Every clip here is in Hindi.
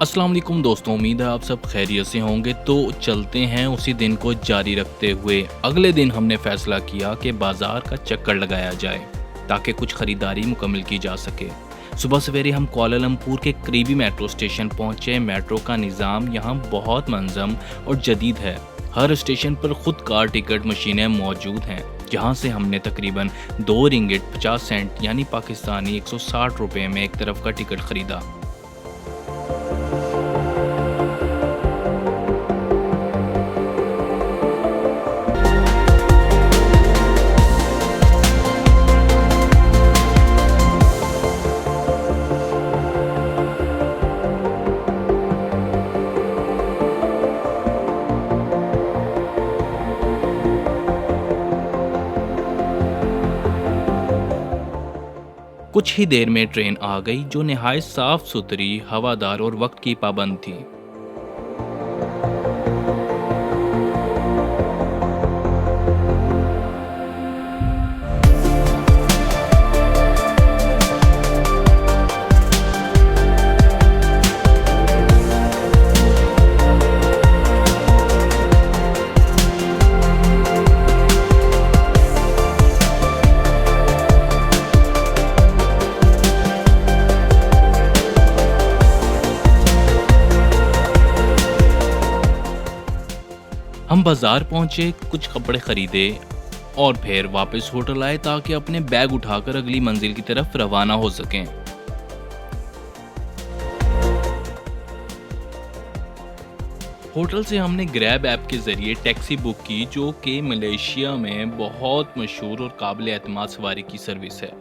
अस्सलाम वालेकुम दोस्तों, उम्मीद है आप सब खैरियत से होंगे। तो चलते हैं उसी दिन को जारी रखते हुए। अगले दिन हमने फैसला किया कि बाज़ार का चक्कर लगाया जाए ताकि कुछ ख़रीदारी मुकम्मल की जा सके। सुबह सवेरे हम कुआलालंपुर के करीबी मेट्रो स्टेशन पहुंचे। मेट्रो का निज़ाम यहाँ बहुत मंज़म और जदीद है। हर स्टेशन पर खुद कार टिकट मशीनें मौजूद हैं, जहाँ से हमने तकरीबन 2 रिंगिट 50 सेंट यानी पाकिस्तानी 160 रुपये में एक तरफ का टिकट ख़रीदा। कुछ ही देर में ट्रेन आ गई जो निहायत साफ सुथरी, हवादार और वक्त की पाबंद थी। हम बाजार पहुंचे, कुछ कपड़े खरीदे और फिर वापस होटल आए ताकि अपने बैग उठाकर अगली मंजिल की तरफ रवाना हो सकें। होटल से हमने ग्रैब ऐप के जरिए टैक्सी बुक की, जो कि मलेशिया में बहुत मशहूर और काबिल एतमाद सवारी की सर्विस है।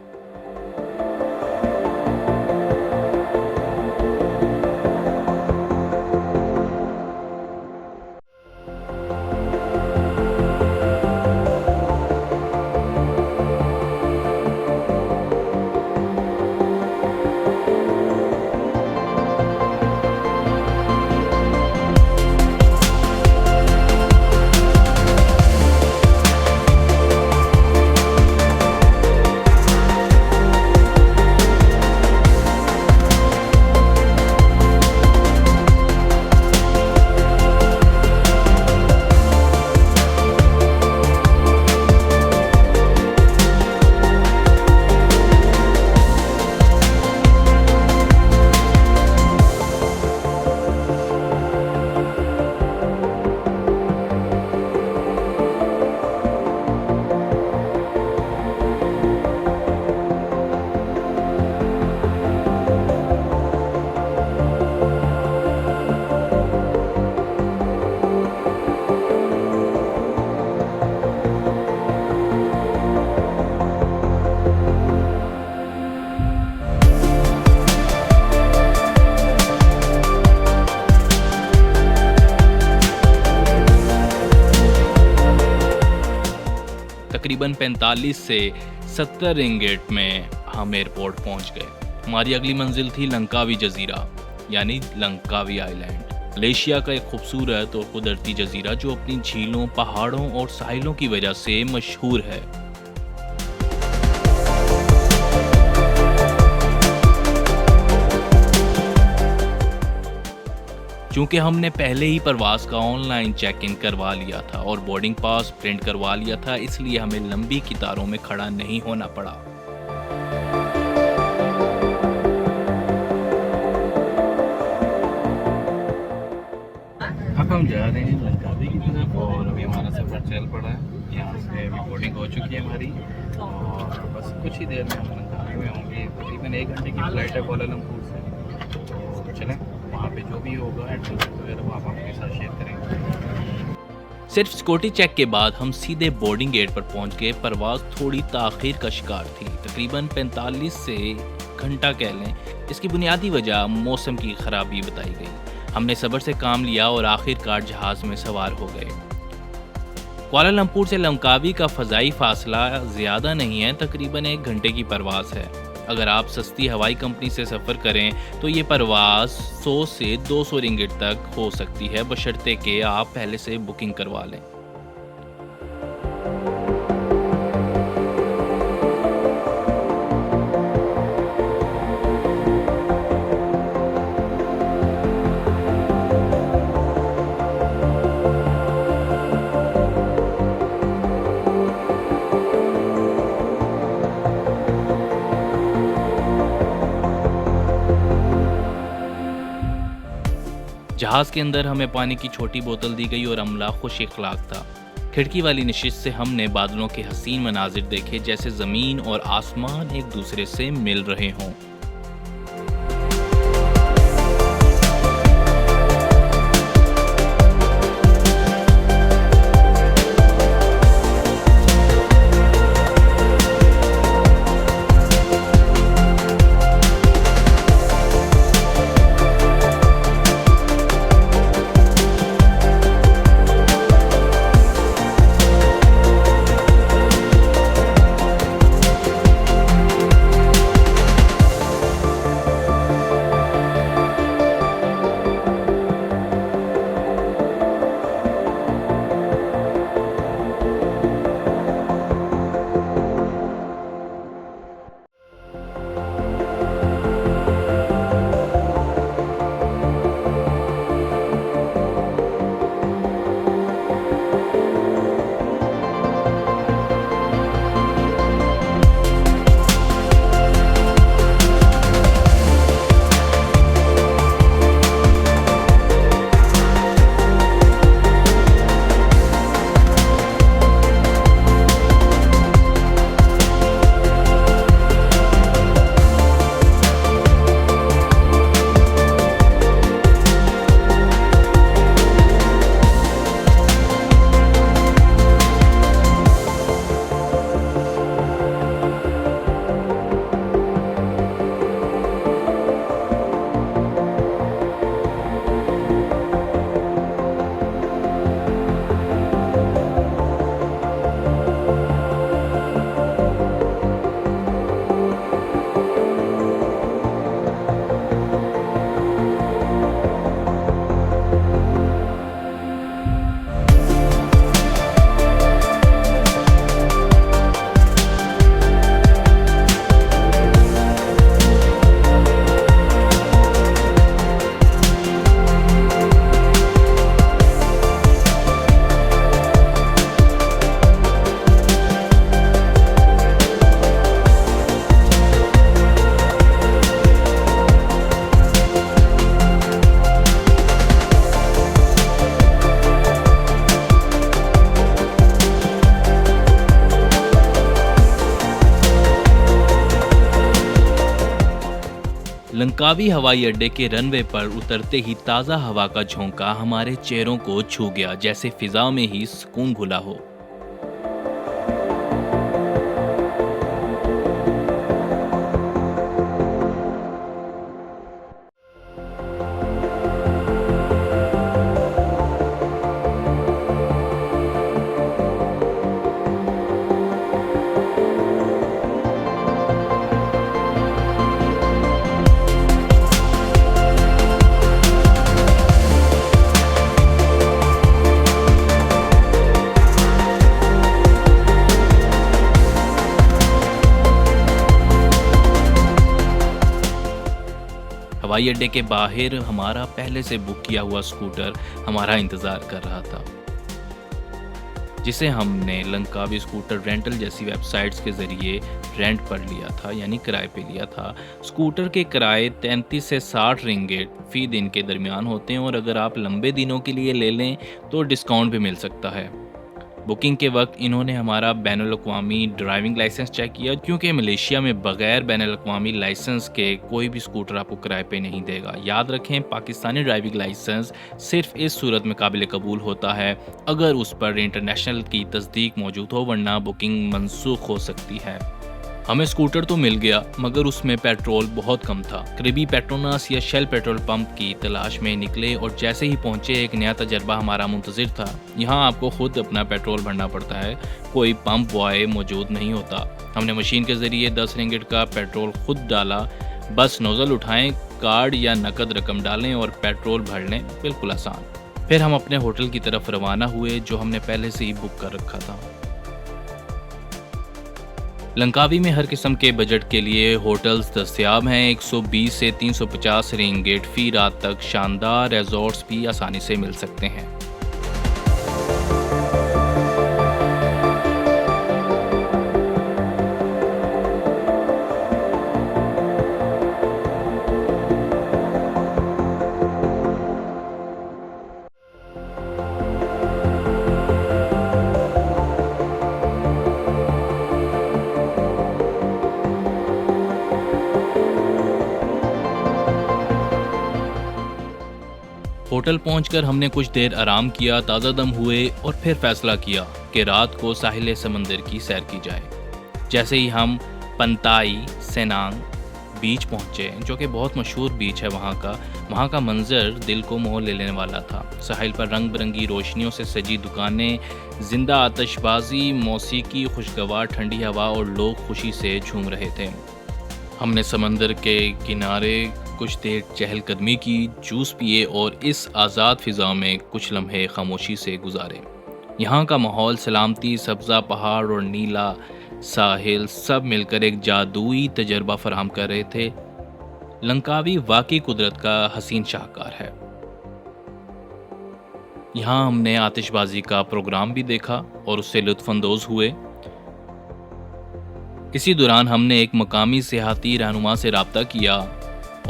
तकरीबन 45 से 70 रिंगिट में हम एयरपोर्ट पहुंच गए। हमारी अगली मंजिल थी लंकावी जजीरा यानी लंकावी आइलैंड, मलेशिया का एक खूबसूरत और कुदरती जजीरा जो अपनी झीलों, पहाड़ों और साहिलों की वजह से मशहूर है। चूंकि हमने पहले ही प्रवास का ऑनलाइन चेक इन करवा लिया था और बोर्डिंग पास प्रिंट करवा लिया था, इसलिए हमें लंबी कतारों में खड़ा नहीं होना पड़ा। अब हम जा रहे हैं लंकावी की तरफ और अभी हमारा सफ़र चल पड़ा है। यहाँ से अभी बोर्डिंग हो चुकी है हमारी और बस कुछ ही देर में हम लंकावी में होंगे। तकरीबन 1 घंटे की फ़्लाइट है कुआलालंपुर से। तो चलें, वहाँ पे जो भी होगा एड्रेस वगैरह वो आप आपके साथ शेयर करेंगे। सिर्फ सिक्योरिटी चेक के बाद हम सीधे बोर्डिंग गेट पर पहुंच गए। परवाज थोड़ी ताखीर का शिकार थी, तकरीबन 45 से घंटा कह लें। इसकी बुनियादी वजह मौसम की खराबी बताई गई। हमने सब्र से काम लिया और आखिरकार जहाज़ में सवार हो गए। कुआलालंपुर से लंकावी का फ़ज़ाई फासला ज़्यादा नहीं है, तकरीबन 1 घंटे की परवाज़ है। अगर आप सस्ती हवाई कंपनी से सफ़र करें तो ये परवाज़ 100 से 200 रिंगिट तक हो सकती है, बशर्ते कि आप पहले से बुकिंग करवा लें। जहाज़ के अंदर हमें पानी की छोटी बोतल दी गई और अमला खुश इखलाक था। खिड़की वाली नशिस्त से हमने बादलों के हसीन मनाजिर देखे, जैसे ज़मीन और आसमान एक दूसरे से मिल रहे हों। लंकावी हवाई अड्डे के रनवे पर उतरते ही ताज़ा हवा का झोंका हमारे चेहरों को छू गया, जैसे फिजा में ही सुकून घुला हो। हवाई अड्डे के बाहर हमारा पहले से बुक किया हुआ स्कूटर हमारा इंतज़ार कर रहा था, जिसे हमने लंकावी स्कूटर रेंटल जैसी वेबसाइट्स के ज़रिए रेंट पर लिया था, यानी किराए पे लिया था। स्कूटर के किराए 33 से 60 रिंगेट फ़ी दिन के दरमियान होते हैं और अगर आप लंबे दिनों के लिए ले लें तो डिस्काउंट भी मिल सकता है। बुकिंग के वक्त इन्होंने हमारा बैनुल-अक़वामी ड्राइविंग लाइसेंस चेक किया, क्योंकि मलेशिया में बगैर बैनुल-अक़वामी लाइसेंस के कोई भी स्कूटर आपको किराए पे नहीं देगा। याद रखें, पाकिस्तानी ड्राइविंग लाइसेंस सिर्फ इस सूरत में काबिल कबूल होता है अगर उस पर इंटरनेशनल की तस्दीक मौजूद हो, वरना बुकिंग मनसूख हो सकती है। हमें स्कूटर तो मिल गया, मगर उसमें पेट्रोल बहुत कम था। करीबी पेट्रोनास या शेल पेट्रोल पंप की तलाश में निकले और जैसे ही पहुंचे एक नया तजर्बा हमारा मुंतज़िर था। यहाँ आपको खुद अपना पेट्रोल भरना पड़ता है, कोई पंप बॉय मौजूद नहीं होता। हमने मशीन के ज़रिए 10 रिंगिट का पेट्रोल खुद डाला। बस नोज़ल उठाएं, कार्ड या नकद रकम डालें और पेट्रोल भर लें, बिल्कुल आसान। फिर हम अपने होटल की तरफ रवाना हुए, जो हमने पहले से ही बुक कर रखा था। लंकावी में हर किस्म के बजट के लिए होटल्स दस्तयाब हैं। 120 से 350 रिंगिट फ़ी रात तक शानदार रिजॉर्ट्स भी आसानी से मिल सकते हैं। होटल पहुंचकर हमने कुछ देर आराम किया, ताज़ा दम हुए और फिर फैसला किया कि रात को साहिल समंदर की सैर की जाए। जैसे ही हम पंताई सेनांग बीच पहुंचे, जो कि बहुत मशहूर बीच है वहाँ का मंजर दिल को मोह ले लेने वाला था। साहिल पर रंग बिरंगी रोशनियों से सजी दुकानें, जिंदा आतिशबाजी, मौसीकी, खुशगवार ठंडी हवा और लोग खुशी से झूम रहे थे। हमने समंदर के किनारे कुछ देर चहलकदमी की, जूस पिए और इस आज़ाद फ़िज़ा में कुछ लम्हे खामोशी से गुजारे। यहाँ का माहौल, सलामती, सब्ज़ा पहाड़ और नीला साहिल सब मिलकर एक जादुई तजर्बा फराहम कर रहे थे। लंकावी वाकई कुदरत का हसीन शाहकार है। यहाँ हमने आतिशबाजी का प्रोग्राम भी देखा और उससे लुत्फ़अंदोज़ हुए। इसी दौरान हमने एक मकामी सियाहती रहनुमा से रब्ता किया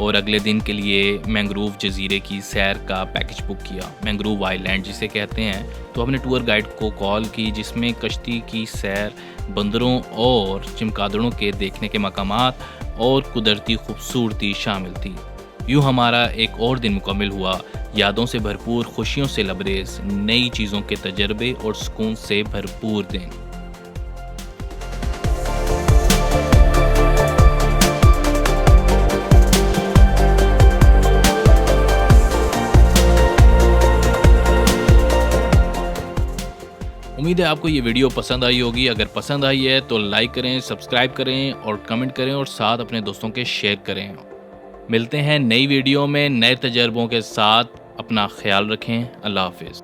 और अगले दिन के लिए मैंग्रोव जजीरे की सैर का पैकेज बुक किया। मैंग्रोव आइलैंड जिसे कहते हैं। तो हमने टूर गाइड को कॉल की, जिसमें कश्ती की सैर, बंदरों और चमगादड़ों के देखने के मकामात और कुदरती खूबसूरती शामिल थी। यूँ हमारा एक और दिन मुकम्मिल हुआ, यादों से भरपूर, खुशियों से लबरेज, नई चीज़ों के तजर्बे और सुकून से भरपूर दिन। उम्मीद है आपको ये वीडियो पसंद आई होगी। अगर पसंद आई है तो लाइक करें, सब्सक्राइब करें और कमेंट करें और साथ अपने दोस्तों के शेयर करें। मिलते हैं नई वीडियो में नए तजर्बों के साथ। अपना ख्याल रखें। अल्लाह हाफिज़।